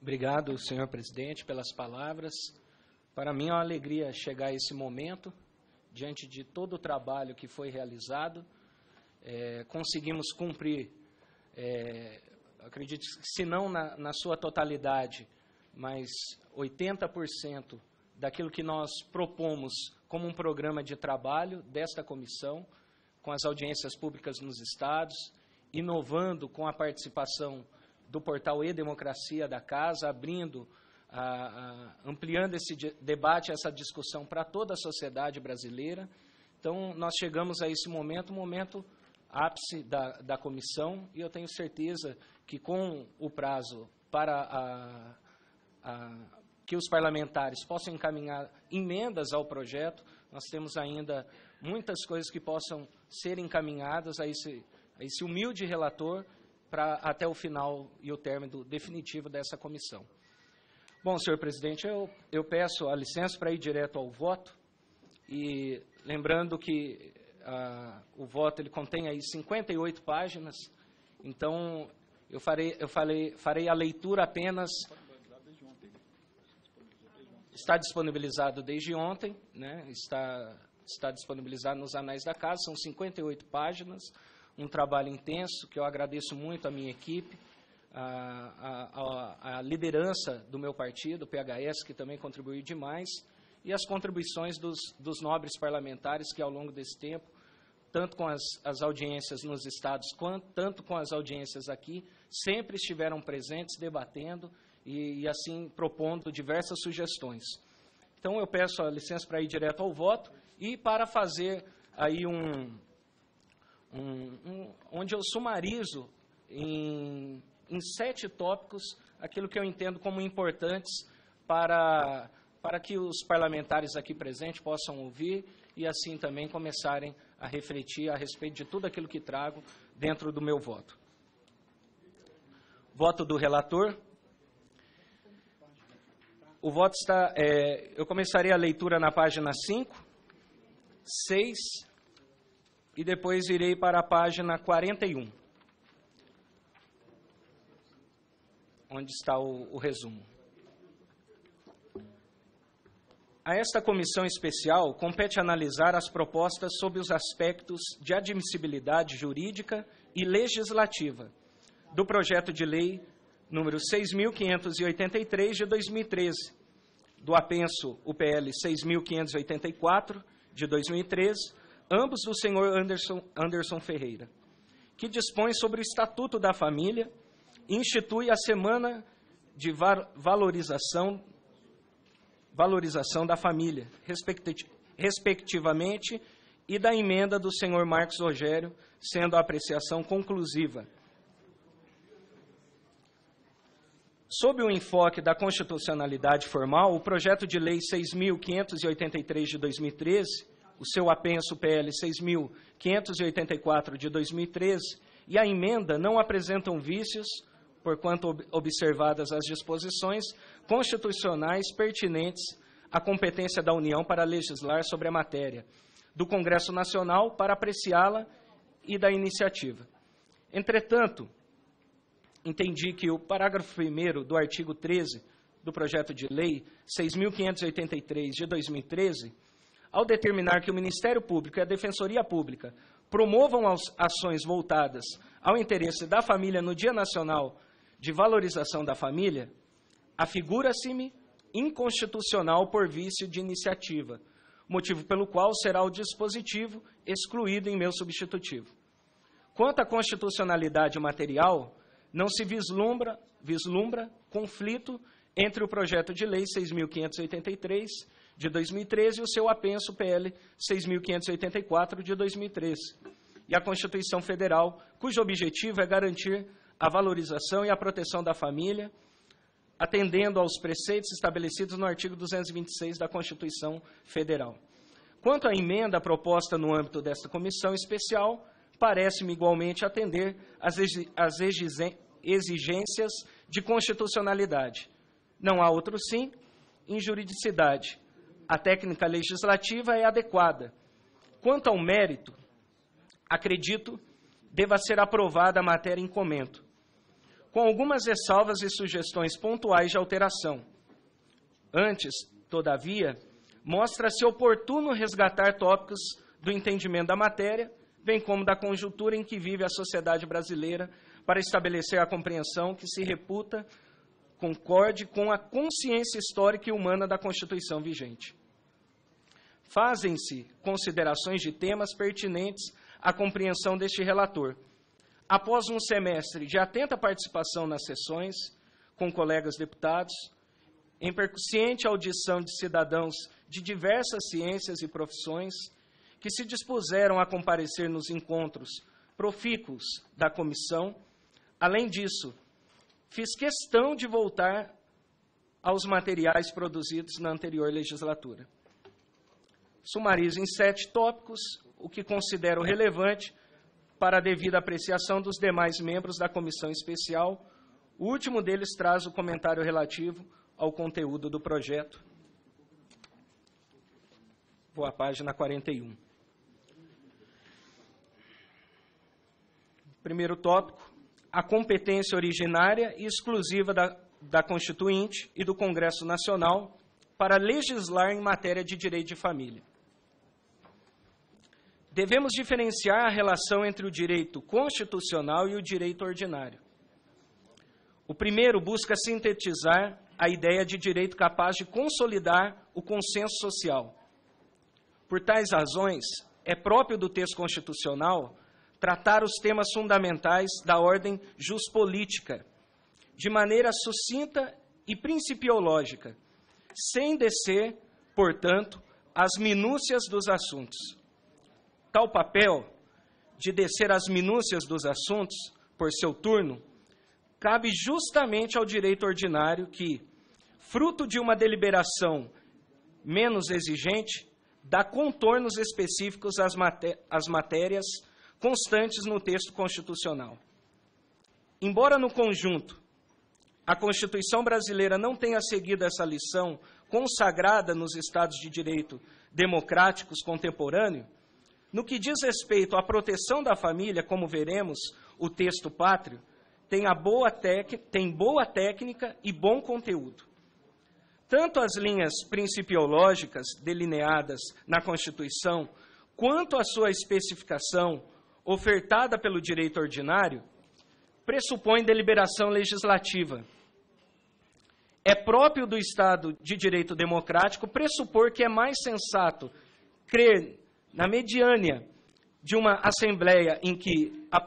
Obrigado, senhor presidente, pelas palavras. Para mim é uma alegria chegar a esse momento, diante de todo o trabalho que foi realizado. Conseguimos cumprir, acredito que se não na sua totalidade, mas 80% daquilo que nós propomos como um programa de trabalho desta comissão, com as audiências públicas nos estados, inovando com a participação do portal E-Democracia da Casa, abrindo, ampliando esse debate, essa discussão para toda a sociedade brasileira. Então, nós chegamos a esse momento, um momento ápice da comissão, e eu tenho certeza que com o prazo para que os parlamentares possam encaminhar emendas ao projeto, nós temos ainda muitas coisas que possam ser encaminhadas a esse humilde relator, para até o final e o término definitivo dessa comissão. Bom, senhor presidente, eu peço a licença para ir direto ao voto, e lembrando que o voto ele contém aí 58 páginas, então eu farei a leitura apenas. Está disponibilizado desde ontem, né? Está disponibilizado nos anais da casa, são 58 páginas, um trabalho intenso, que eu agradeço muito à minha equipe, a liderança do meu partido, o PHS, que também contribuiu demais, e as contribuições dos nobres parlamentares que, ao longo desse tempo, tanto com as audiências nos estados, tanto com as audiências aqui, sempre estiveram presentes, debatendo e assim, propondo diversas sugestões. Então, eu peço a licença para ir direto ao voto e para fazer aí onde eu sumarizo em 7 tópicos aquilo que eu entendo como importantes para que os parlamentares aqui presentes possam ouvir e assim também começarem a refletir a respeito de tudo aquilo que trago dentro do meu voto. Voto do relator. O voto está... eu começarei a leitura na página 5, 6... e depois irei para a página 41, onde está o resumo. A esta comissão especial compete analisar as propostas sob os aspectos de admissibilidade jurídica e legislativa do projeto de lei número 6.583 de 2013, do apenso UPL 6.584 de 2013, ambos do senhor Anderson Ferreira, que dispõe sobre o Estatuto da Família e institui a Semana de Valorização da Família, respectivamente, e da emenda do senhor Marcos Rogério, sendo a apreciação conclusiva. Sob o enfoque da constitucionalidade formal, o projeto de lei 6.583 de 2013, o seu apenso PL 6.584 de 2013 e a emenda não apresentam vícios, porquanto observadas as disposições constitucionais pertinentes à competência da União para legislar sobre a matéria, do Congresso Nacional para apreciá-la e da iniciativa. Entretanto, entendi que o parágrafo 1º do artigo 13 do projeto de lei 6.583 de 2013, ao determinar que o Ministério Público e a Defensoria Pública promovam ações voltadas ao interesse da família no Dia Nacional de Valorização da Família, afigura-se-me inconstitucional por vício de iniciativa, motivo pelo qual será o dispositivo excluído em meu substitutivo. Quanto à constitucionalidade material, não se vislumbra conflito entre o projeto de lei 6.583 de 2013 e o seu apenso PL 6.584 de 2013, e a Constituição Federal, cujo objetivo é garantir a valorização e a proteção da família, atendendo aos preceitos estabelecidos no artigo 226 da Constituição Federal. Quanto à emenda proposta no âmbito desta comissão especial, parece-me igualmente atender às exigências de constitucionalidade. Não há outro sim, em juridicidade. A técnica legislativa é adequada. Quanto ao mérito, acredito deva ser aprovada a matéria em comento. com algumas ressalvas e sugestões pontuais de alteração. Antes, todavia, mostra-se oportuno resgatar tópicos do entendimento da matéria, bem como da conjuntura em que vive a sociedade brasileira, para estabelecer a compreensão que se reputa concorde com a consciência histórica e humana da Constituição vigente. Fazem-se considerações de temas pertinentes à compreensão deste relator. Após um semestre de atenta participação nas sessões, com colegas deputados, em percussiente audição de cidadãos de diversas ciências e profissões, que se dispuseram a comparecer nos encontros profícuos da comissão, além disso, fiz questão de voltar aos materiais produzidos na anterior legislatura. Sumarizo em 7 tópicos o que considero relevante para a devida apreciação dos demais membros da comissão especial. O último deles traz o comentário relativo ao conteúdo do projeto. Vou à página 41. Primeiro tópico, a competência originária e exclusiva da Constituinte e do Congresso Nacional para legislar em matéria de direito de família. Devemos diferenciar a relação entre o direito constitucional e o direito ordinário. O primeiro busca sintetizar a ideia de direito capaz de consolidar o consenso social. Por tais razões, é próprio do texto constitucional tratar os temas fundamentais da ordem juspolítica, de maneira sucinta e principiológica, sem descer, portanto, às minúcias dos assuntos. Tal papel, de descer às minúcias dos assuntos, por seu turno, cabe justamente ao direito ordinário que, fruto de uma deliberação menos exigente, dá contornos específicos às matérias constantes no texto constitucional. Embora, no conjunto, a Constituição brasileira não tenha seguido essa lição consagrada nos Estados de Direito democráticos contemporâneos, no que diz respeito à proteção da família, como veremos, o texto pátrio tem boa técnica e bom conteúdo. Tanto as linhas principiológicas delineadas na Constituição, quanto a sua especificação ofertada pelo direito ordinário, pressupõem deliberação legislativa. É próprio do Estado de Direito democrático pressupor que é mais sensato crer na mediânia de uma Assembleia em que a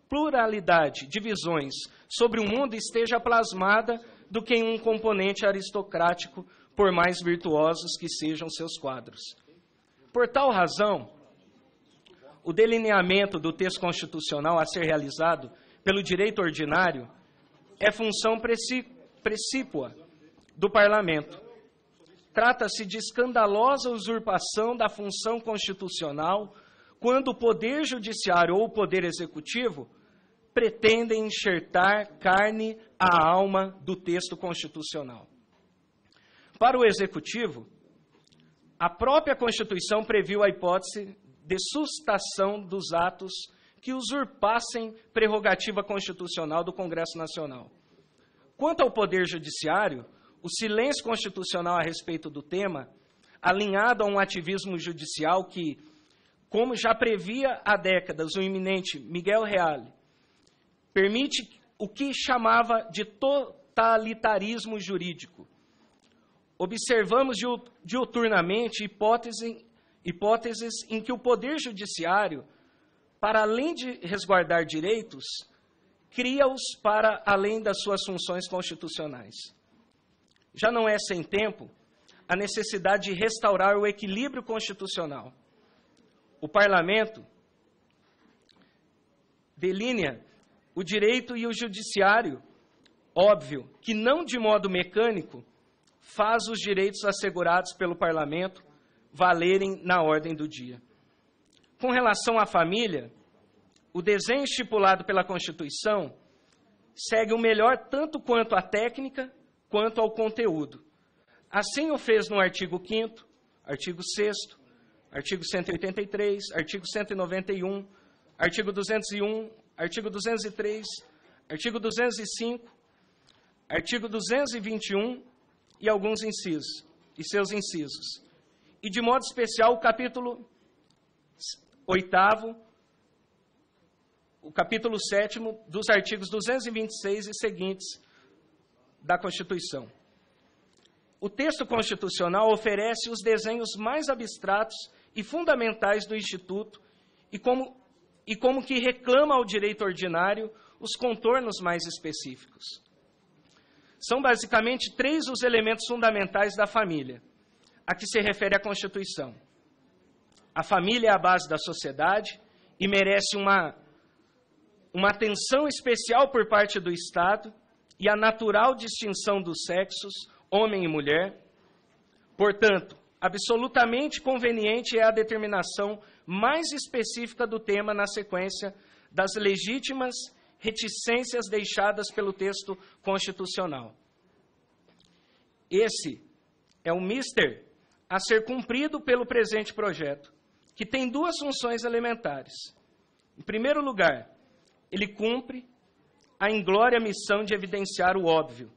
pluralidade de visões sobre o mundo esteja plasmada do que em um componente aristocrático, por mais virtuosos que sejam seus quadros. Por tal razão, o delineamento do texto constitucional a ser realizado pelo direito ordinário é função precípua do Parlamento. Trata-se de escandalosa usurpação da função constitucional quando o Poder Judiciário ou o Poder Executivo pretendem enxertar carne à alma do texto constitucional. Para o Executivo, a própria Constituição previu a hipótese de sustação dos atos que usurpassem prerrogativa constitucional do Congresso Nacional. Quanto ao Poder Judiciário, o silêncio constitucional a respeito do tema, alinhado a um ativismo judicial que, como já previa há décadas o eminente Miguel Reale, permite o que chamava de totalitarismo jurídico. Observamos diuturnamente hipóteses em que o Poder Judiciário, para além de resguardar direitos, cria-os para além das suas funções constitucionais. Já não é sem tempo a necessidade de restaurar o equilíbrio constitucional. O Parlamento delinea o direito e o judiciário, óbvio, que não de modo mecânico, faz os direitos assegurados pelo Parlamento valerem na ordem do dia. Com relação à família, o desenho estipulado pela Constituição segue o melhor tanto quanto à técnica, quanto ao conteúdo. Assim o fez no artigo 5º, artigo 6º, artigo 183, artigo 191, artigo 201, artigo 203, artigo 205, artigo 221 e alguns incisos, e seus incisos. E, de modo especial, o capítulo 8º, o capítulo 7º dos artigos 226 e seguintes da Constituição. O texto constitucional oferece os desenhos mais abstratos e fundamentais do Instituto e como que reclama ao direito ordinário os contornos mais específicos. São basicamente 3 os elementos fundamentais da família, a que se refere a Constituição. A família é a base da sociedade e merece uma atenção especial por parte do Estado e a natural distinção dos sexos, homem e mulher. Portanto, absolutamente conveniente é a determinação mais específica do tema na sequência das legítimas reticências deixadas pelo texto constitucional. Esse é o mister a ser cumprido pelo presente projeto, que tem 2 funções elementares. Em primeiro lugar, ele cumpre a inglória missão de evidenciar o óbvio,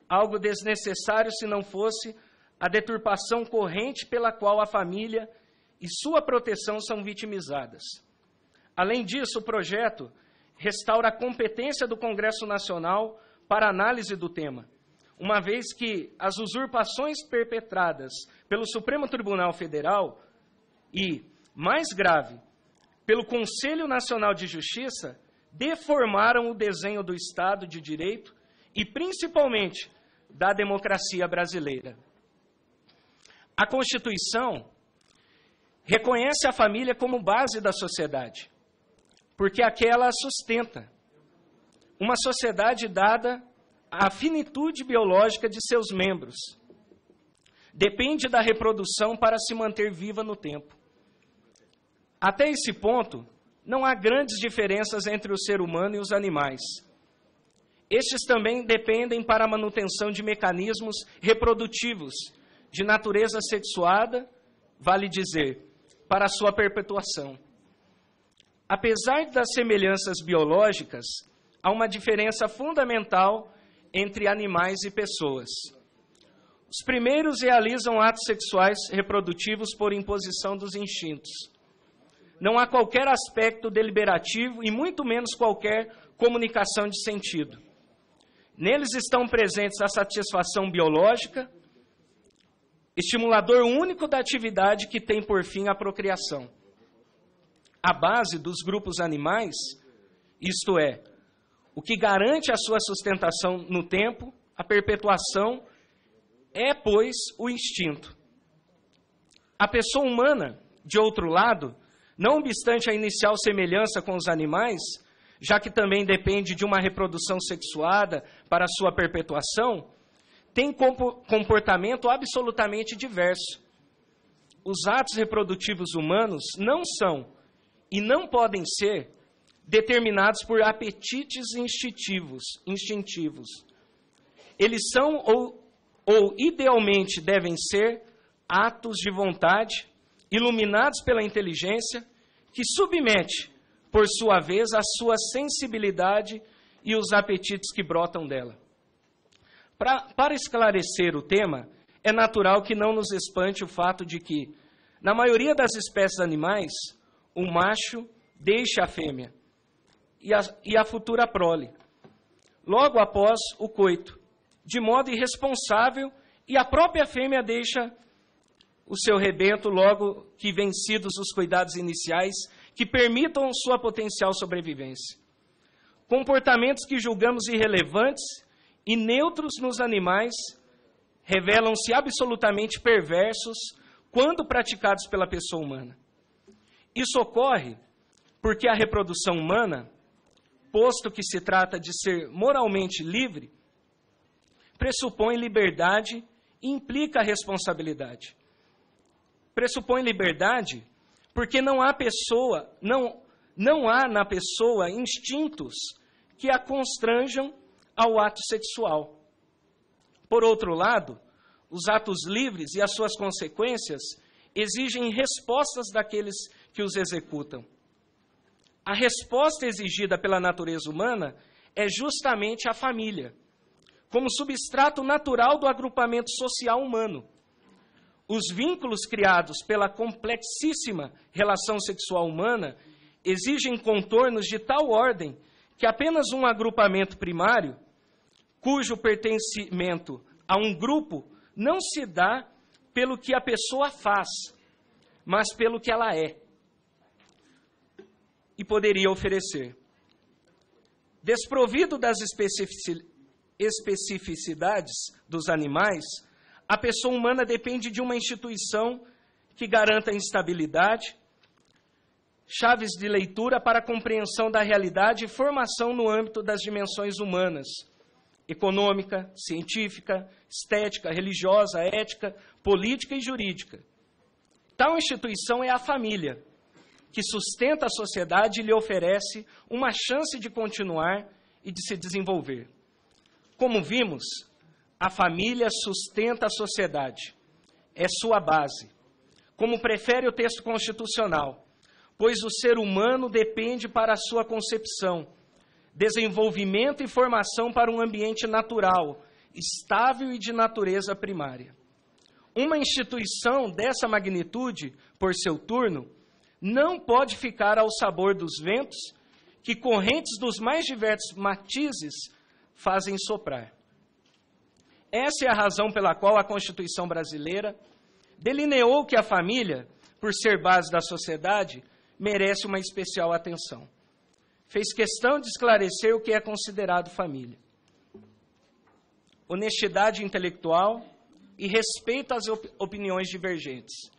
algo desnecessário se não fosse a deturpação corrente pela qual a família e sua proteção são vitimizadas. Além disso, o projeto restaura a competência do Congresso Nacional para análise do tema, uma vez que as usurpações perpetradas pelo Supremo Tribunal Federal e, mais grave, pelo Conselho Nacional de Justiça, deformaram o desenho do Estado de Direito e, principalmente, da democracia brasileira. A Constituição reconhece a família como base da sociedade, porque aquela a sustenta. Uma sociedade dada à finitude biológica de seus membros. Depende da reprodução para se manter viva no tempo. Até esse ponto, não há grandes diferenças entre o ser humano e os animais. Estes também dependem para a manutenção de mecanismos reprodutivos, de natureza sexuada, vale dizer, para a sua perpetuação. Apesar das semelhanças biológicas, há uma diferença fundamental entre animais e pessoas. Os primeiros realizam atos sexuais reprodutivos por imposição dos instintos. Não há qualquer aspecto deliberativo e muito menos qualquer comunicação de sentido. Neles estão presentes a satisfação biológica, estimulador único da atividade que tem por fim a procriação. A base dos grupos animais, isto é, o que garante a sua sustentação no tempo, a perpetuação, é, pois, o instinto. A pessoa humana, de outro lado, não obstante a inicial semelhança com os animais, já que também depende de uma reprodução sexuada para sua perpetuação, tem comportamento absolutamente diverso. Os atos reprodutivos humanos não são e não podem ser determinados por apetites instintivos. Eles são ou idealmente devem ser atos de vontade, iluminados pela inteligência, que submete, por sua vez, a sua sensibilidade e os apetites que brotam dela. Para esclarecer o tema, é natural que não nos espante o fato de que, na maioria das espécies animais, o macho deixa a fêmea e a futura prole, logo após o coito, de modo irresponsável, e a própria fêmea deixa o seu rebento logo que vencidos os cuidados iniciais que permitam sua potencial sobrevivência. Comportamentos que julgamos irrelevantes e neutros nos animais revelam-se absolutamente perversos quando praticados pela pessoa humana. Isso ocorre porque a reprodução humana, posto que se trata de ser moralmente livre, pressupõe liberdade e implica responsabilidade. Pressupõe liberdade porque não há na pessoa instintos que a constranjam ao ato sexual. Por outro lado, os atos livres e as suas consequências exigem respostas daqueles que os executam. A resposta exigida pela natureza humana é justamente a família, como substrato natural do agrupamento social humano. Os vínculos criados pela complexíssima relação sexual humana exigem contornos de tal ordem que apenas um agrupamento primário, cujo pertencimento a um grupo não se dá pelo que a pessoa faz, mas pelo que ela é e poderia oferecer. Desprovido das especificidades dos animais, a pessoa humana depende de uma instituição que garanta instabilidade, chaves de leitura para a compreensão da realidade e formação no âmbito das dimensões humanas, econômica, científica, estética, religiosa, ética, política e jurídica. Tal instituição é a família, que sustenta a sociedade e lhe oferece uma chance de continuar e de se desenvolver. Como vimos, a família sustenta a sociedade, é sua base, como prefere o texto constitucional, pois o ser humano depende para a sua concepção, desenvolvimento e formação para um ambiente natural, estável e de natureza primária. Uma instituição dessa magnitude, por seu turno, não pode ficar ao sabor dos ventos que correntes dos mais diversos matizes fazem soprar. Essa é a razão pela qual a Constituição brasileira delineou que a família, por ser base da sociedade, merece uma especial atenção. Fez questão de esclarecer o que é considerado família. Honestidade intelectual e respeito às opiniões divergentes.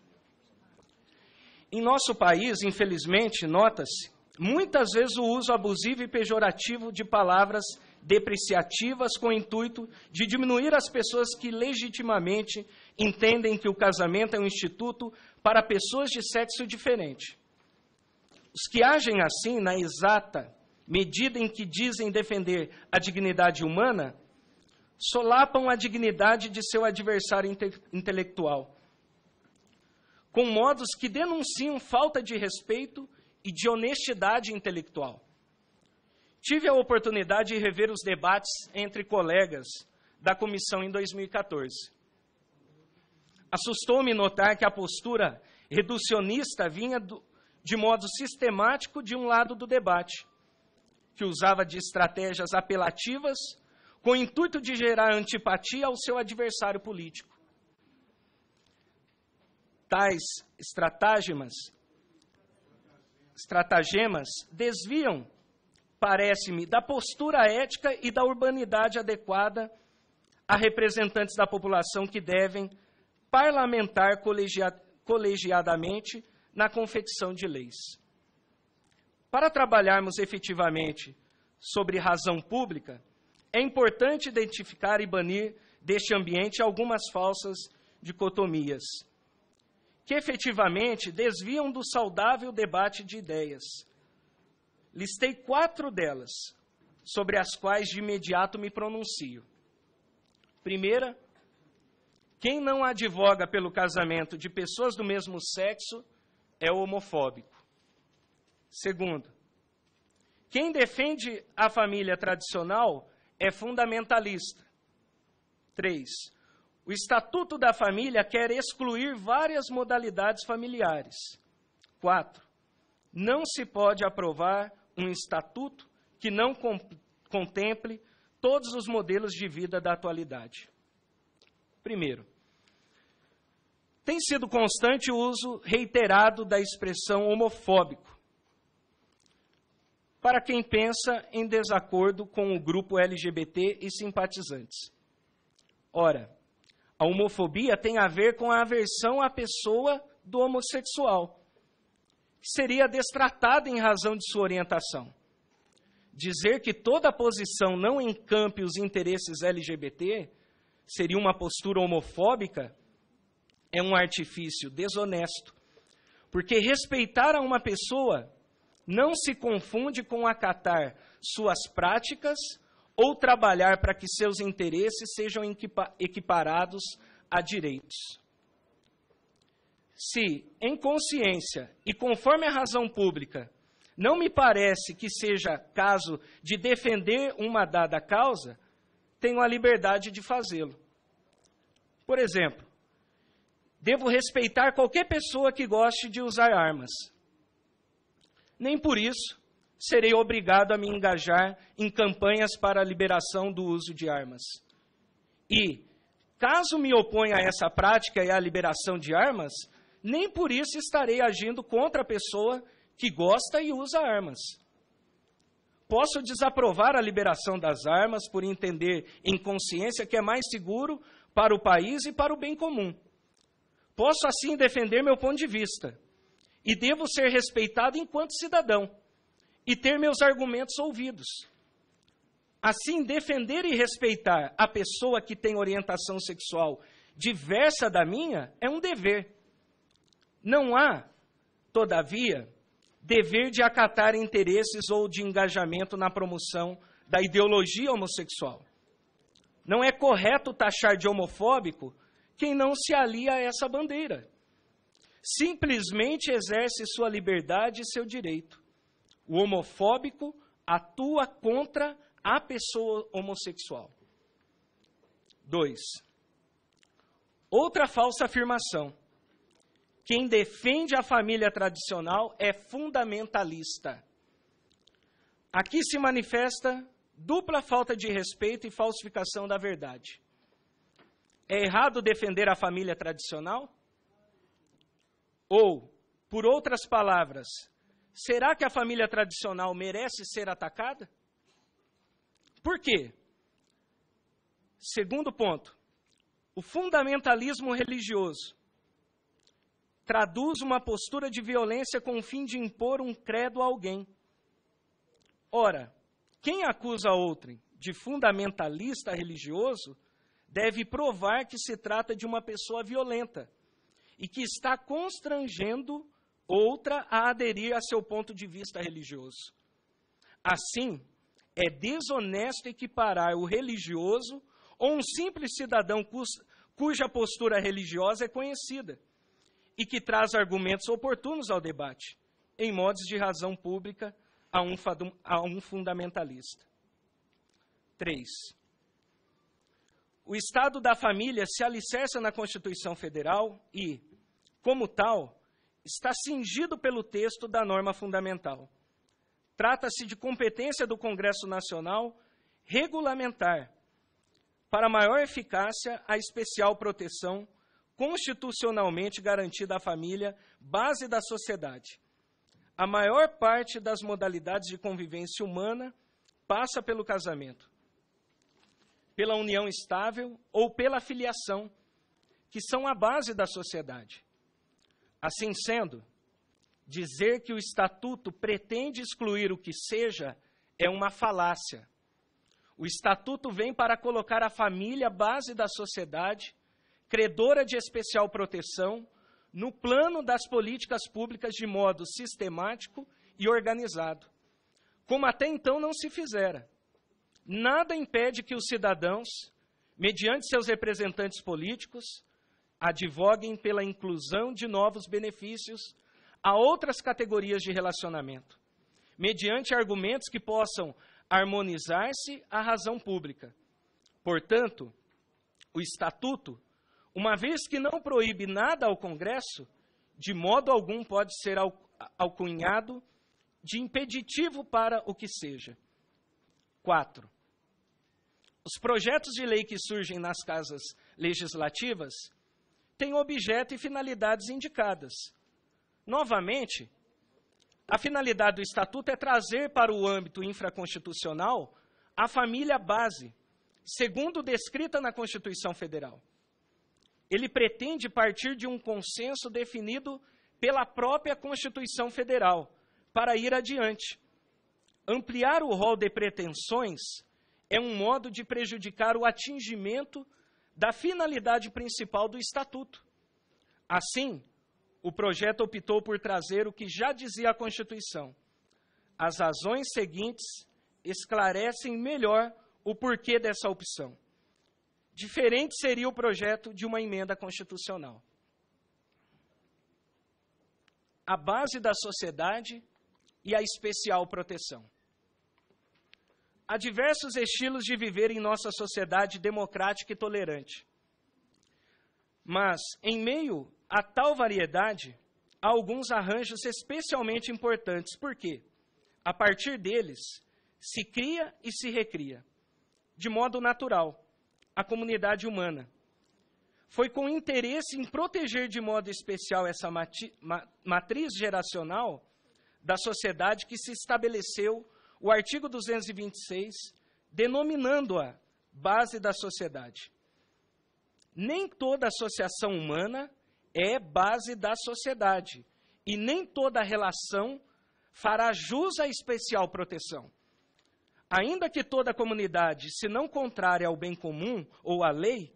Em nosso país, infelizmente, nota-se muitas vezes o uso abusivo e pejorativo de palavras depreciativas com o intuito de diminuir as pessoas que legitimamente entendem que o casamento é um instituto para pessoas de sexo diferente. Os que agem assim, na exata medida em que dizem defender a dignidade humana, solapam a dignidade de seu adversário intelectual, com modos que denunciam falta de respeito e de honestidade intelectual. Tive a oportunidade de rever os debates entre colegas da comissão em 2014. Assustou-me notar que a postura reducionista vinha de modo sistemático de um lado do debate, que usava de estratégias apelativas com o intuito de gerar antipatia ao seu adversário político. Tais estratagemas desviam, parece-me, da postura ética e da urbanidade adequada a representantes da população que devem parlamentar colegiadamente na confecção de leis. Para trabalharmos efetivamente sobre razão pública, é importante identificar e banir deste ambiente algumas falsas dicotomias, que efetivamente desviam do saudável debate de ideias. Listei 4 delas, sobre as quais de imediato me pronuncio. Primeira, quem não advoga pelo casamento de pessoas do mesmo sexo é homofóbico. Segundo, quem defende a família tradicional é fundamentalista. 3. O Estatuto da Família quer excluir várias modalidades familiares. 4. Não se pode aprovar um estatuto que não contemple todos os modelos de vida da atualidade. Primeiro, tem sido constante o uso reiterado da expressão homofóbico para quem pensa em desacordo com o grupo LGBT e simpatizantes. Ora, a homofobia tem a ver com a aversão à pessoa do homossexual, que seria destratada em razão de sua orientação. Dizer que toda posição não encampe os interesses LGBT seria uma postura homofóbica é um artifício desonesto, porque respeitar a uma pessoa não se confunde com acatar suas práticas ou trabalhar para que seus interesses sejam equiparados a direitos. Se, em consciência e conforme a razão pública, não me parece que seja caso de defender uma dada causa, tenho a liberdade de fazê-lo. Por exemplo, devo respeitar qualquer pessoa que goste de usar armas. Nem por isso serei obrigado a me engajar em campanhas para a liberação do uso de armas. E, caso me oponha a essa prática e à liberação de armas, nem por isso estarei agindo contra a pessoa que gosta e usa armas. Posso desaprovar a liberação das armas por entender em consciência que é mais seguro para o país e para o bem comum. Posso, assim, defender meu ponto de vista. E devo ser respeitado enquanto cidadão e ter meus argumentos ouvidos. Assim, defender e respeitar a pessoa que tem orientação sexual diversa da minha é um dever. Não há, todavia, dever de acatar interesses ou de engajamento na promoção da ideologia homossexual. Não é correto taxar de homofóbico quem não se alia a essa bandeira. Simplesmente exerce sua liberdade e seu direito. O homofóbico atua contra a pessoa homossexual. 2. Outra falsa afirmação. Quem defende a família tradicional é fundamentalista. Aqui se manifesta dupla falta de respeito e falsificação da verdade. É errado defender a família tradicional? Ou, por outras palavras, será que a família tradicional merece ser atacada? Por quê? Segundo ponto, o fundamentalismo religioso traduz uma postura de violência com o fim de impor um credo a alguém. Ora, quem acusa outrem de fundamentalista religioso deve provar que se trata de uma pessoa violenta e que está constrangendo outra a aderir a seu ponto de vista religioso. Assim, é desonesto equiparar o religioso ou um simples cidadão cuja postura religiosa é conhecida e que traz argumentos oportunos ao debate, em modos de razão pública, a um fundamentalista. 3. O Estado da família se alicerça na Constituição Federal e, como tal, está cingido pelo texto da norma fundamental. Trata-se de competência do Congresso Nacional regulamentar, para maior eficácia, a especial proteção constitucionalmente garantida à família, base da sociedade. A maior parte das modalidades de convivência humana passa pelo casamento, pela união estável ou pela filiação, que são a base da sociedade. Assim sendo, dizer que o Estatuto pretende excluir o que seja é uma falácia. O Estatuto vem para colocar a família base da sociedade, credora de especial proteção, no plano das políticas públicas de modo sistemático e organizado, como até então não se fizera. Nada impede que os cidadãos, mediante seus representantes políticos, advoguem pela inclusão de novos benefícios a outras categorias de relacionamento, mediante argumentos que possam harmonizar-se à razão pública. Portanto, o Estatuto, uma vez que não proíbe nada ao Congresso, de modo algum pode ser alcunhado de impeditivo para o que seja. 4. Os projetos de lei que surgem nas casas legislativas têm objeto e finalidades indicadas. Novamente, a finalidade do Estatuto é trazer para o âmbito infraconstitucional a família base, segundo descrita na Constituição Federal. Ele pretende partir de um consenso definido pela própria Constituição Federal, para ir adiante. Ampliar o rol de pretensões é um modo de prejudicar o atingimento da finalidade principal do Estatuto. Assim, o projeto optou por trazer o que já dizia a Constituição. As razões seguintes esclarecem melhor o porquê dessa opção. Diferente seria o projeto de uma emenda constitucional. A base da sociedade e a especial proteção. Há diversos estilos de viver em nossa sociedade democrática e tolerante. Mas, em meio a tal variedade, há alguns arranjos especialmente importantes. Por quê? A partir deles, se cria e se recria, de modo natural, a comunidade humana. Foi com interesse em proteger de modo especial essa matriz geracional da sociedade que se estabeleceu o artigo 226, denominando-a base da sociedade. Nem toda associação humana é base da sociedade, e nem toda relação fará jus à especial proteção. Ainda que toda comunidade, se não contrária ao bem comum ou à lei,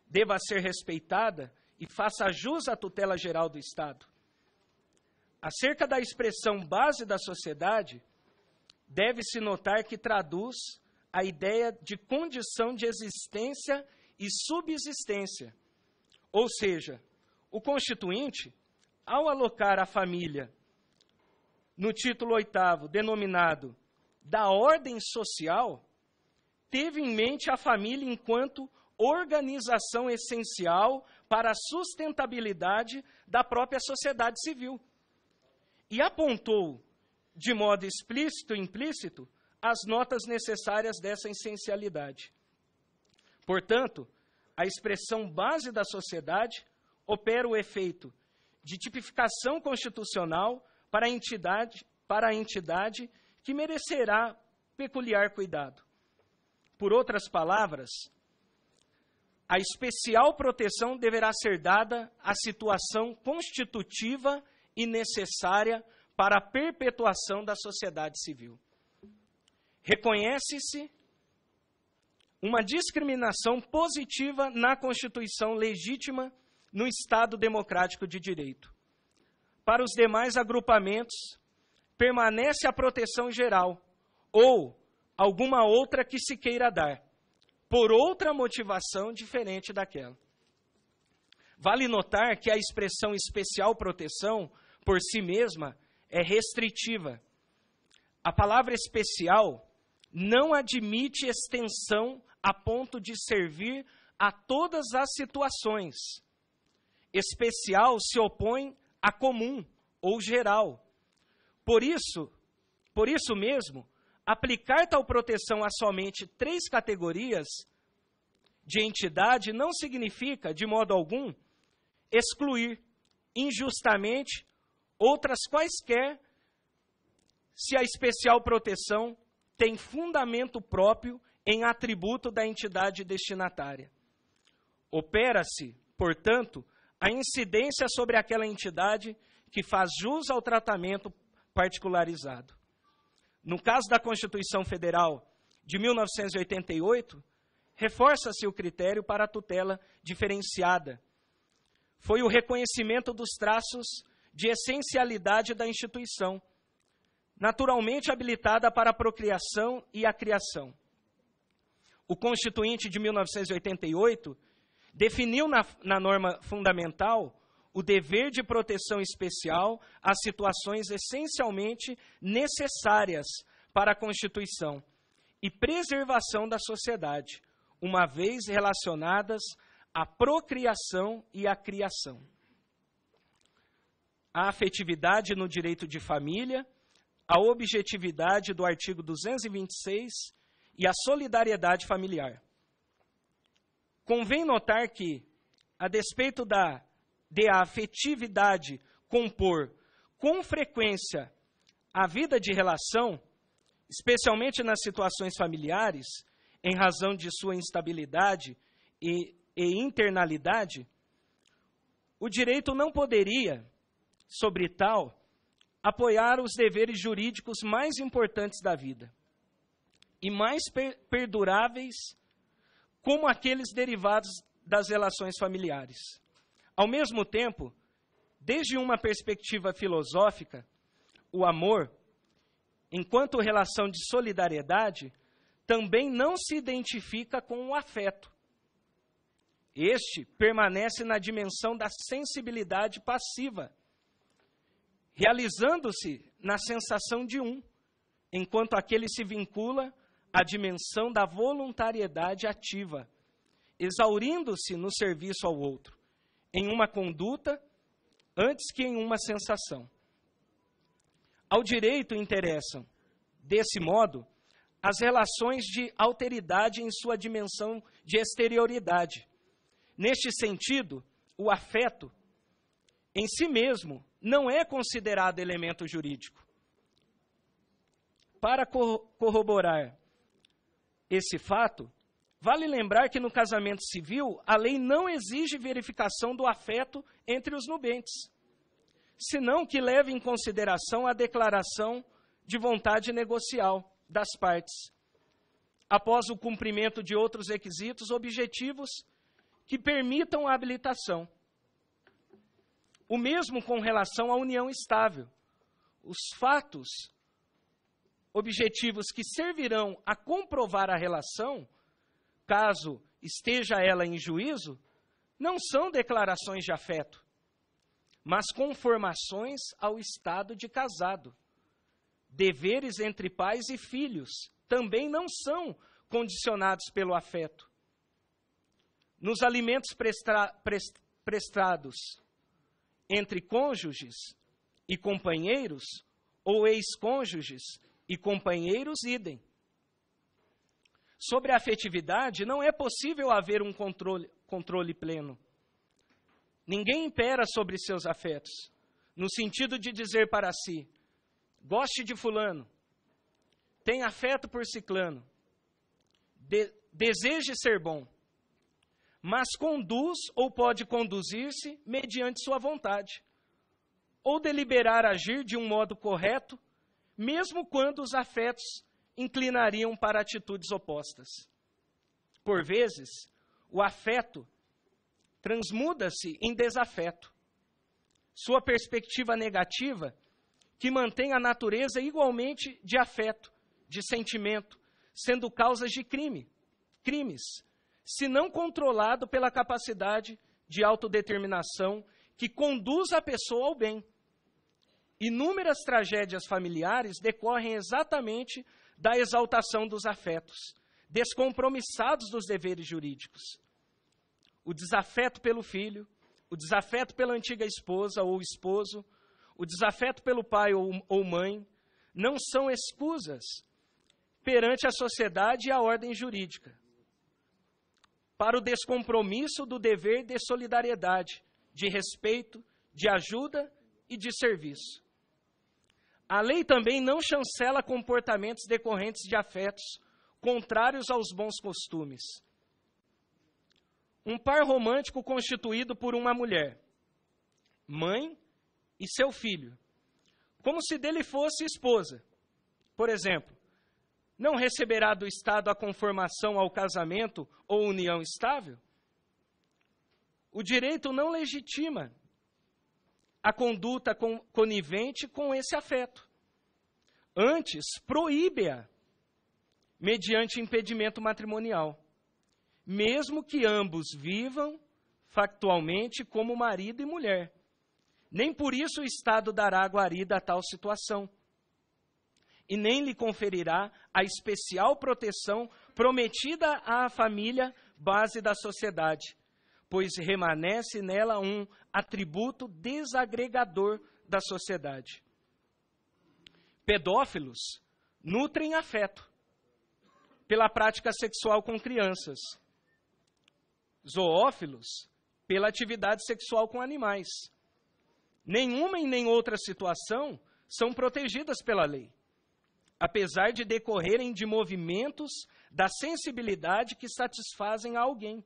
deva ser respeitada e faça jus à tutela geral do Estado. Acerca da expressão base da sociedade, deve-se notar que traduz a ideia de condição de existência e subsistência. Ou seja, o Constituinte, ao alocar a família no título 8º, denominado da ordem social, teve em mente a família enquanto organização essencial para a sustentabilidade da própria sociedade civil. E apontou, de modo explícito e implícito, as notas necessárias dessa essencialidade. Portanto, a expressão base da sociedade opera o efeito de tipificação constitucional para a entidade que merecerá peculiar cuidado. Por outras palavras, a especial proteção deverá ser dada à situação constitutiva e necessária para a perpetuação da sociedade civil. Reconhece-se uma discriminação positiva na Constituição legítima no Estado democrático de direito. Para os demais agrupamentos, permanece a proteção geral ou alguma outra que se queira dar, por outra motivação diferente daquela. Vale notar que a expressão especial proteção, por si mesma, é restritiva. A palavra especial não admite extensão a ponto de servir a todas as situações. Especial se opõe a comum ou geral. Por isso mesmo, aplicar tal proteção a somente 3 categorias de entidade não significa, de modo algum, excluir injustamente outras quaisquer, se a especial proteção tem fundamento próprio em atributo da entidade destinatária. Opera-se, portanto, a incidência sobre aquela entidade que faz jus ao tratamento particularizado. No caso da Constituição Federal de 1988, reforça-se o critério para a tutela diferenciada. Foi o reconhecimento dos traços de essencialidade da instituição, naturalmente habilitada para a procriação e a criação. O Constituinte de 1988 definiu na norma fundamental o dever de proteção especial às situações essencialmente necessárias para a Constituição e preservação da sociedade, uma vez relacionadas à procriação e à criação. A afetividade no direito de família, a objetividade do artigo 226 e a solidariedade familiar. Convém notar que, a despeito de a afetividade compor com frequência a vida de relação, especialmente nas situações familiares, em razão de sua instabilidade e internalidade, o direito não poderia, sobre tal, apoiar os deveres jurídicos mais importantes da vida e mais perduráveis, como aqueles derivados das relações familiares. Ao mesmo tempo, desde uma perspectiva filosófica, o amor, enquanto relação de solidariedade, também não se identifica com o afeto. Este permanece na dimensão da sensibilidade passiva, realizando-se na sensação de um, enquanto aquele se vincula à dimensão da voluntariedade ativa, exaurindo-se no serviço ao outro, em uma conduta antes que em uma sensação. Ao direito interessam, desse modo, as relações de alteridade em sua dimensão de exterioridade. Neste sentido, o afeto, em si mesmo, não é considerado elemento jurídico. Para corroborar esse fato, vale lembrar que no casamento civil, a lei não exige verificação do afeto entre os nubentes, senão que leve em consideração a declaração de vontade negocial das partes, após o cumprimento de outros requisitos objetivos que permitam a habilitação. O mesmo com relação à união estável. Os fatos objetivos que servirão a comprovar a relação, caso esteja ela em juízo, não são declarações de afeto, mas conformações ao estado de casado. Deveres entre pais e filhos também não são condicionados pelo afeto. Nos alimentos prestados entre cônjuges e companheiros, ou ex-cônjuges e companheiros, idem. Sobre a afetividade, não é possível haver um controle pleno. Ninguém impera sobre seus afetos, no sentido de dizer para si: goste de fulano, tenha afeto por ciclano, deseje ser bom, mas conduz ou pode conduzir-se mediante sua vontade, ou deliberar agir de um modo correto, mesmo quando os afetos inclinariam para atitudes opostas. Por vezes, o afeto transmuda-se em desafeto. Sua perspectiva negativa, que mantém a natureza igualmente de afeto, de sentimento, sendo causas de crimes, se não controlado pela capacidade de autodeterminação que conduz a pessoa ao bem. Inúmeras tragédias familiares decorrem exatamente da exaltação dos afetos, descompromissados dos deveres jurídicos. O desafeto pelo filho, o desafeto pela antiga esposa ou esposo, o desafeto pelo pai ou mãe, não são escusas perante a sociedade e a ordem jurídica para o descompromisso do dever de solidariedade, de respeito, de ajuda e de serviço. A lei também não chancela comportamentos decorrentes de afetos contrários aos bons costumes. Um par romântico constituído por uma mulher, mãe e seu filho, como se dele fosse esposa, por exemplo, não receberá do Estado a conformação ao casamento ou união estável? O direito não legitima a conduta conivente com esse afeto. Antes, proíbe-a mediante impedimento matrimonial, mesmo que ambos vivam factualmente como marido e mulher. Nem por isso o Estado dará guarida a tal situação, e nem lhe conferirá a especial proteção prometida à família, base da sociedade, pois remanesce nela um atributo desagregador da sociedade. Pedófilos nutrem afeto pela prática sexual com crianças. Zoófilos pela atividade sexual com animais. Nenhuma e nem outra situação são protegidas pela lei, apesar de decorrerem de movimentos da sensibilidade que satisfazem a alguém.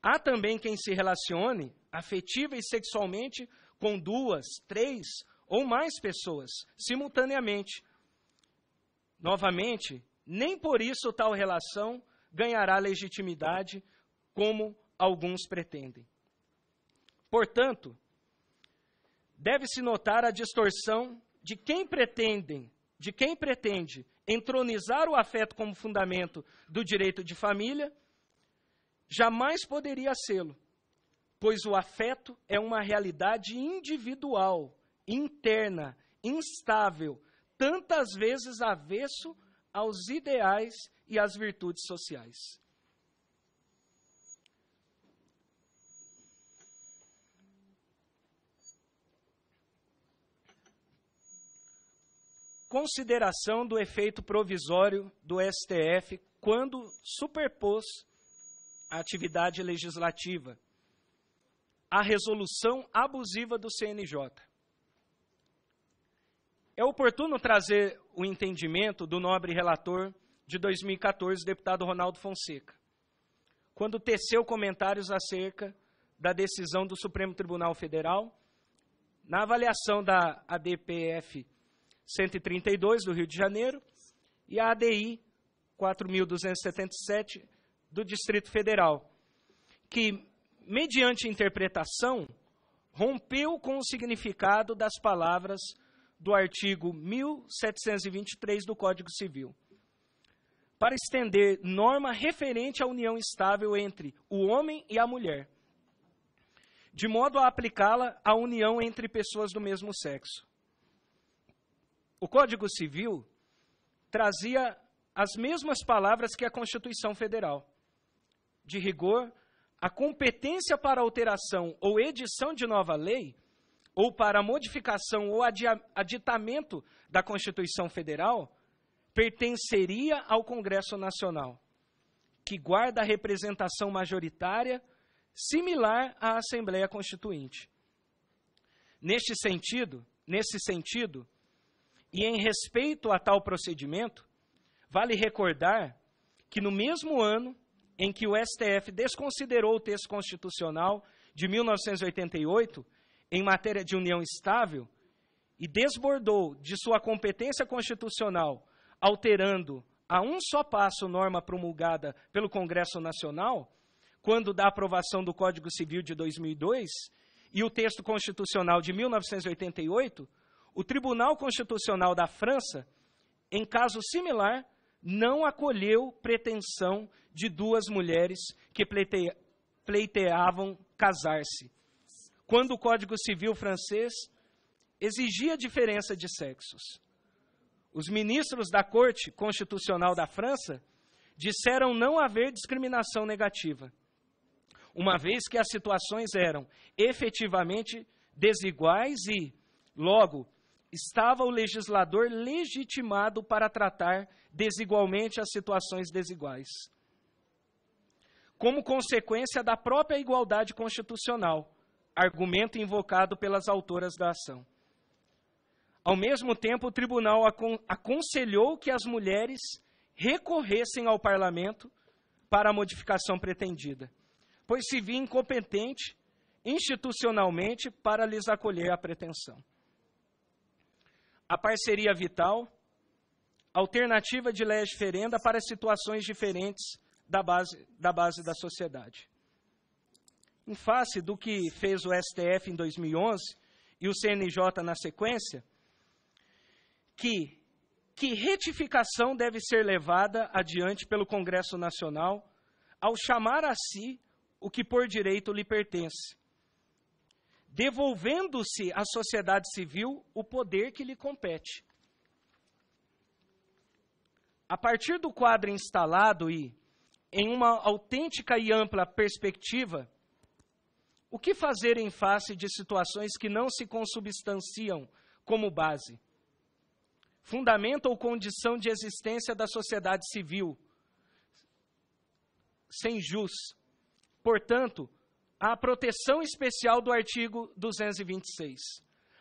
Há também quem se relacione afetiva e sexualmente com 2, 3 ou mais pessoas simultaneamente. Novamente, nem por isso tal relação ganhará legitimidade, como alguns pretendem. Portanto, deve-se notar a distorção de quem pretende entronizar o afeto como fundamento do direito de família. Jamais poderia sê-lo, pois o afeto é uma realidade individual interna, instável, tantas vezes avesso aos ideais e às virtudes sociais. Consideração do efeito provisório do STF quando superpôs a atividade legislativa à resolução abusiva do CNJ. É oportuno trazer o entendimento do nobre relator de 2014, deputado Ronaldo Fonseca, quando teceu comentários acerca da decisão do Supremo Tribunal Federal na avaliação da ADPF 132 do Rio de Janeiro e a ADI 4.277 do Distrito Federal, que, mediante interpretação, rompeu com o significado das palavras do artigo 1723 do Código Civil, para estender norma referente à união estável entre o homem e a mulher, de modo a aplicá-la à união entre pessoas do mesmo sexo. O Código Civil trazia as mesmas palavras que a Constituição Federal. De rigor, a competência para alteração ou edição de nova lei, ou para modificação ou aditamento da Constituição Federal, pertenceria ao Congresso Nacional, que guarda a representação majoritária similar à Assembleia Constituinte. Nesse sentido, e em respeito a tal procedimento, vale recordar que no mesmo ano em que o STF desconsiderou o texto constitucional de 1988, em matéria de união estável, e desbordou de sua competência constitucional, alterando a um só passo norma promulgada pelo Congresso Nacional, quando da aprovação do Código Civil de 2002 e o texto constitucional de 1988, o Tribunal Constitucional da França, em caso similar, não acolheu pretensão de duas mulheres que pleiteavam casar-se, quando o Código Civil francês exigia diferença de sexos. Os ministros da Corte Constitucional da França disseram não haver discriminação negativa, uma vez que as situações eram efetivamente desiguais e, logo, estava o legislador legitimado para tratar desigualmente as situações desiguais, como consequência da própria igualdade constitucional, argumento invocado pelas autoras da ação. Ao mesmo tempo, o tribunal aconselhou que as mulheres recorressem ao parlamento para a modificação pretendida, pois se via incompetente institucionalmente para lhes acolher a pretensão. A parceria vital, alternativa de lei referenda para situações diferentes da base da sociedade. Em face do que fez o STF em 2011 e o CNJ na sequência, que retificação deve ser levada adiante pelo Congresso Nacional ao chamar a si o que por direito lhe pertence, devolvendo-se à sociedade civil o poder que lhe compete. A partir do quadro instalado e em uma autêntica e ampla perspectiva, o que fazer em face de situações que não se consubstanciam como base, fundamento ou condição de existência da sociedade civil, sem jus? Portanto, a proteção especial do artigo 226,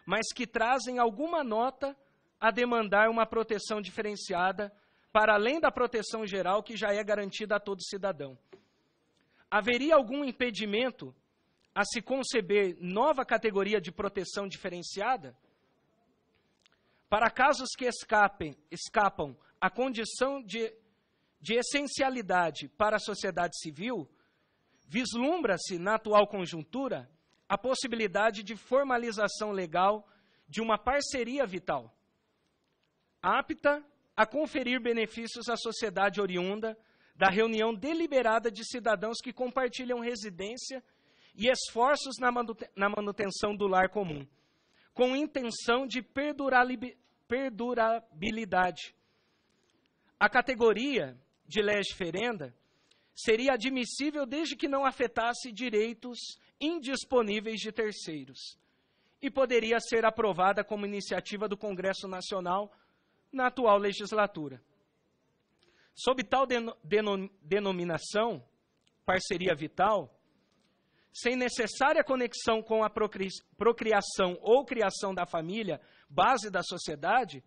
mas que trazem alguma nota a demandar uma proteção diferenciada para além da proteção geral que já é garantida a todo cidadão. Haveria algum impedimento a se conceber nova categoria de proteção diferenciada? Para casos que escapam à condição de essencialidade para a sociedade civil, vislumbra-se, na atual conjuntura, a possibilidade de formalização legal de uma parceria vital, apta a conferir benefícios à sociedade oriunda da reunião deliberada de cidadãos que compartilham residência e esforços na manutenção do lar comum, com intenção de perdurabilidade. A categoria de lege ferenda seria admissível desde que não afetasse direitos indisponíveis de terceiros e poderia ser aprovada como iniciativa do Congresso Nacional na atual legislatura. Sob tal denominação, parceria vital, sem necessária conexão com a procriação ou criação da família, base da sociedade,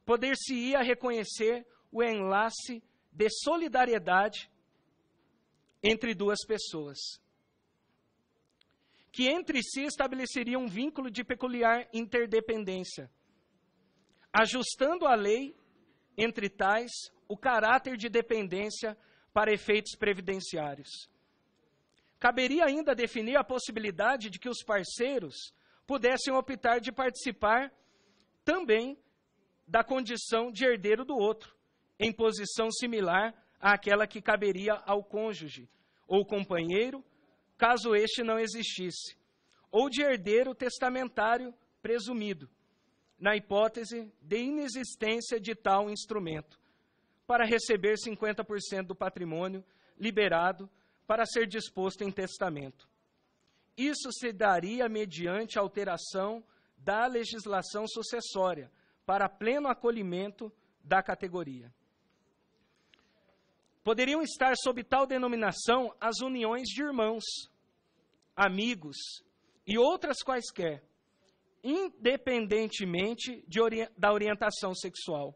poder-se-ia reconhecer o enlace de solidariedade entre duas pessoas, que entre si estabeleceria um vínculo de peculiar interdependência, ajustando a lei entre tais o caráter de dependência para efeitos previdenciários. Caberia ainda definir a possibilidade de que os parceiros pudessem optar de participar também da condição de herdeiro do outro, em posição similar àquela que caberia ao cônjuge ou companheiro, caso este não existisse, ou de herdeiro testamentário presumido, na hipótese de inexistência de tal instrumento, para receber 50% do patrimônio liberado para ser disposto em testamento. Isso se daria mediante alteração da legislação sucessória, para pleno acolhimento da categoria. Poderiam estar sob tal denominação as uniões de irmãos, amigos e outras quaisquer, independentemente da orientação sexual.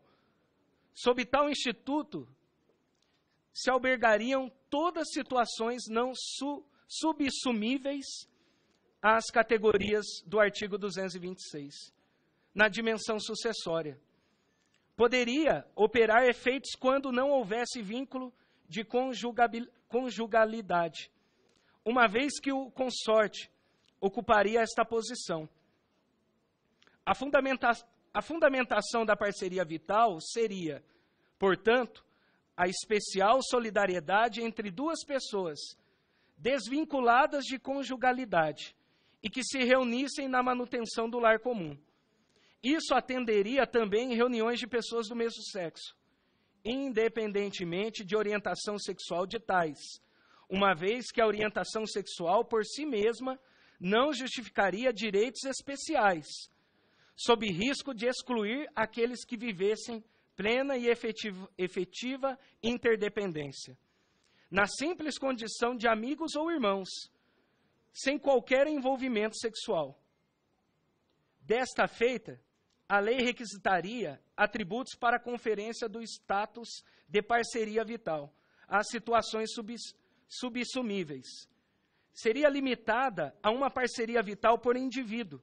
Sob tal instituto, se albergariam todas situações não subsumíveis às categorias do artigo 226, na dimensão sucessória. Poderia operar efeitos quando não houvesse vínculo de conjugalidade, uma vez que o consorte ocuparia esta posição. A fundamentação da parceria vital seria, portanto, a especial solidariedade entre duas pessoas desvinculadas de conjugalidade e que se reunissem na manutenção do lar comum. Isso atenderia também em reuniões de pessoas do mesmo sexo, independentemente de orientação sexual de tais, uma vez que a orientação sexual por si mesma não justificaria direitos especiais, sob risco de excluir aqueles que vivessem plena e efetiva interdependência, na simples condição de amigos ou irmãos, sem qualquer envolvimento sexual. Desta feita, a lei requisitaria atributos para a conferência do status de parceria vital às situações subsumíveis. Seria limitada a uma parceria vital por indivíduo,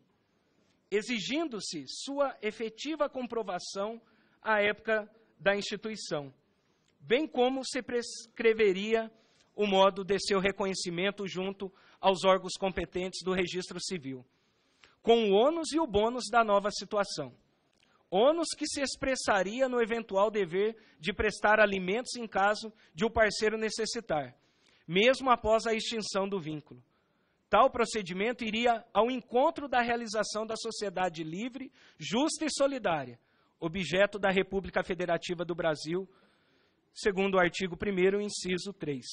exigindo-se sua efetiva comprovação à época da instituição, bem como se prescreveria o modo de seu reconhecimento junto aos órgãos competentes do registro civil, com o ônus e o bônus da nova situação. Ônus que se expressaria no eventual dever de prestar alimentos em caso de o parceiro necessitar, mesmo após a extinção do vínculo. Tal procedimento iria ao encontro da realização da sociedade livre, justa e solidária, objeto da República Federativa do Brasil, segundo o artigo 1º, inciso 3.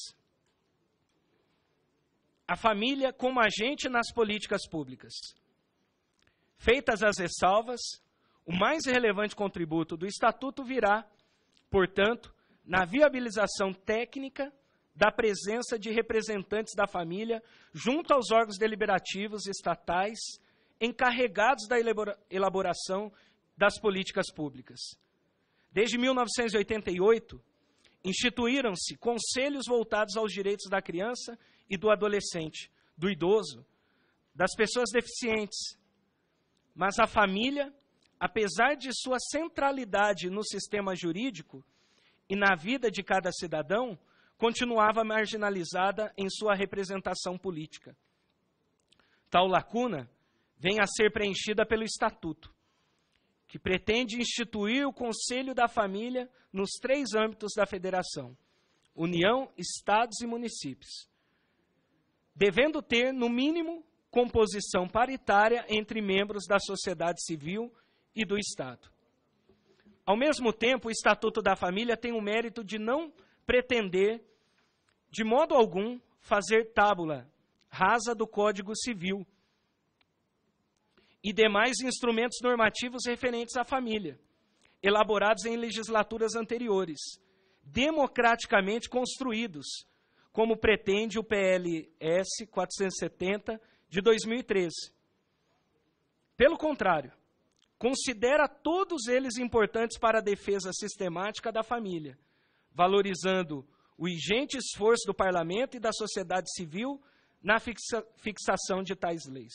A família como agente nas políticas públicas. Feitas as ressalvas, o mais relevante contributo do Estatuto virá, portanto, na viabilização técnica da presença de representantes da família junto aos órgãos deliberativos estatais encarregados da elaboração das políticas públicas. Desde 1988, instituíram-se conselhos voltados aos direitos da criança e do adolescente, do idoso, das pessoas deficientes. Mas a família, apesar de sua centralidade no sistema jurídico e na vida de cada cidadão, continuava marginalizada em sua representação política. Tal lacuna vem a ser preenchida pelo Estatuto, que pretende instituir o Conselho da Família nos 3 âmbitos da Federação: União, Estados e Municípios, devendo ter, no mínimo, composição paritária entre membros da sociedade civil e do Estado. Ao mesmo tempo, o Estatuto da Família tem o mérito de não pretender, de modo algum, fazer tábula rasa do Código Civil e demais instrumentos normativos referentes à família, elaborados em legislaturas anteriores, democraticamente construídos, como pretende o PLS 470 de 2013. Pelo contrário, considera todos eles importantes para a defesa sistemática da família, valorizando o ingente esforço do Parlamento e da sociedade civil na fixação de tais leis.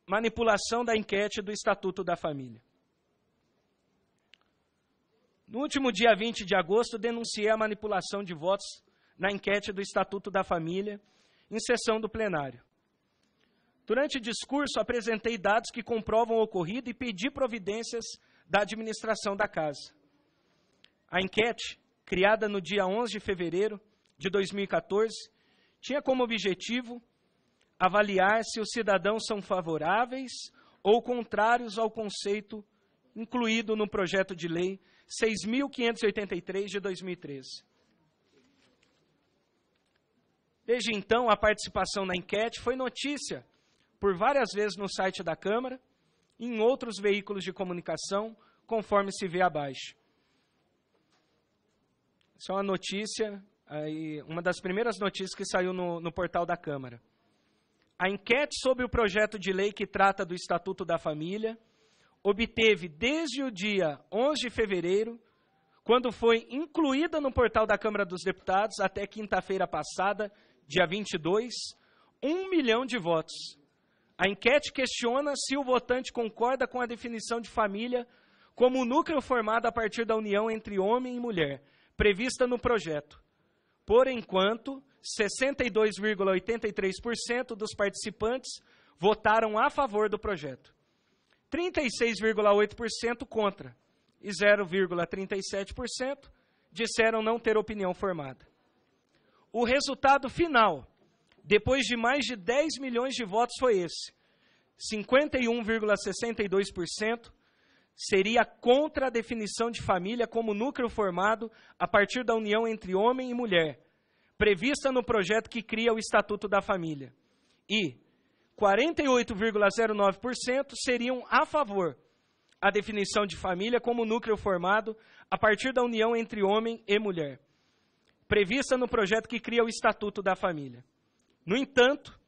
Manipulação da enquete do Estatuto da Família. No último dia 20 de agosto, denunciei a manipulação de votos na enquete do Estatuto da Família, em sessão do plenário. Durante o discurso, apresentei dados que comprovam o ocorrido e pedi providências da administração da casa. A enquete, criada no dia 11 de fevereiro de 2014, tinha como objetivo avaliar se os cidadãos são favoráveis ou contrários ao conceito incluído no projeto de lei 6.583 de 2013. Desde então, a participação na enquete foi notícia por várias vezes no site da Câmara e em outros veículos de comunicação, conforme se vê abaixo. Essa é uma notícia, uma das primeiras notícias que saiu no portal da Câmara. A enquete sobre o projeto de lei que trata do Estatuto da Família obteve desde o dia 11 de fevereiro, quando foi incluída no portal da Câmara dos Deputados, até quinta-feira passada, dia 22, 1 milhão de votos. A enquete questiona se o votante concorda com a definição de família como núcleo formado a partir da união entre homem e mulher, prevista no projeto. Por enquanto, 62,83% dos participantes votaram a favor do projeto, 36,8% contra e 0,37% disseram não ter opinião formada. O resultado final, depois de mais de 10 milhões de votos, foi esse: 51,62% seria contra a definição de família como núcleo formado a partir da união entre homem e mulher, prevista no projeto que cria o Estatuto da Família. E 48,09% seriam a favor da definição de família como núcleo formado a partir da união entre homem e mulher, prevista no projeto que cria o Estatuto da Família. No entanto,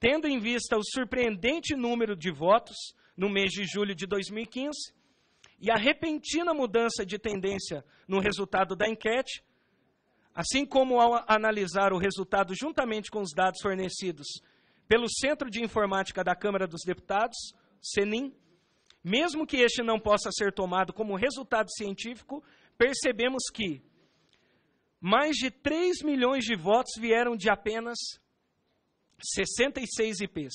tendo em vista o surpreendente número de votos no mês de julho de 2015 e a repentina mudança de tendência no resultado da enquete, assim como ao analisar o resultado juntamente com os dados fornecidos pelo Centro de Informática da Câmara dos Deputados, CENIM, mesmo que este não possa ser tomado como resultado científico, percebemos que mais de 3 milhões de votos vieram de apenas 66 IPs,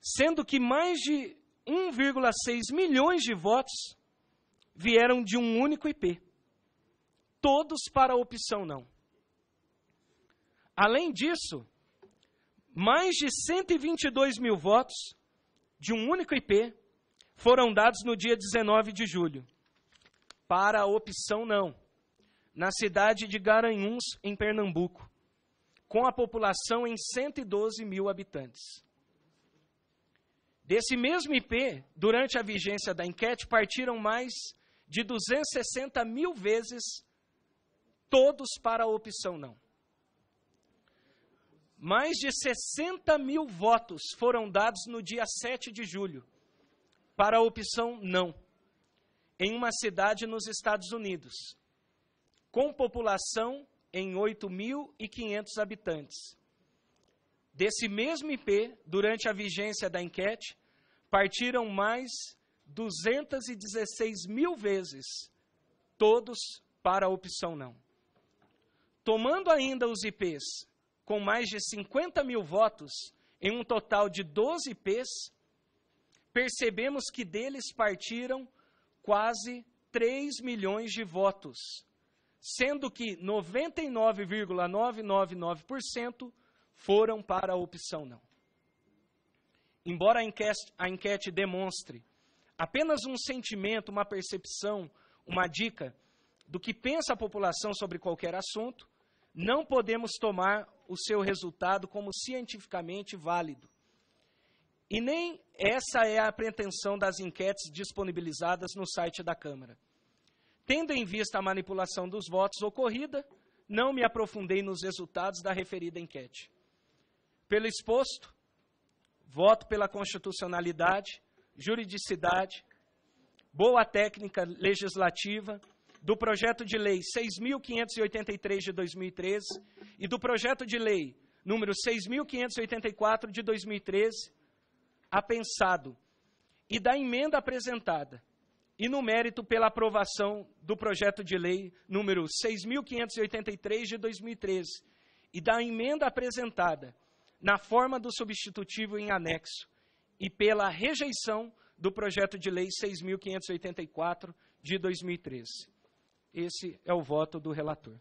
sendo que mais de 1,6 milhões de votos vieram de um único IP, todos para a opção não. Além disso, mais de 122 mil votos de um único IP foram dados no dia 19 de julho, para a opção não, na cidade de Garanhuns, em Pernambuco, com a população em 112 mil habitantes. Desse mesmo IP, durante a vigência da enquete, partiram mais de 260 mil vezes, todos para a opção não. Mais de 60 mil votos foram dados no dia 7 de julho, para a opção não, em uma cidade nos Estados Unidos, com população em 8.500 habitantes. Desse mesmo IP, durante a vigência da enquete, partiram mais 216 mil vezes, todos para a opção não. Tomando ainda os IPs com mais de 50 mil votos, em um total de 12 IPs, percebemos que deles partiram quase 3 milhões de votos, sendo que 99,999% foram para a opção não. Embora a enquete demonstre apenas um sentimento, uma percepção, uma dica do que pensa a população sobre qualquer assunto, não podemos tomar o seu resultado como cientificamente válido. E nem essa é a pretensão das enquetes disponibilizadas no site da Câmara. Tendo em vista a manipulação dos votos ocorrida, não me aprofundei nos resultados da referida enquete. Pelo exposto, voto pela constitucionalidade, juridicidade, boa técnica legislativa, do projeto de lei 6.583 de 2013 e do projeto de lei número 6.584 de 2013, apensado, e da emenda apresentada, e no mérito pela aprovação do projeto de lei número 6.583 de 2013 e da emenda apresentada na forma do substitutivo em anexo e pela rejeição do projeto de lei 6.584 de 2013. Esse é o voto do relator.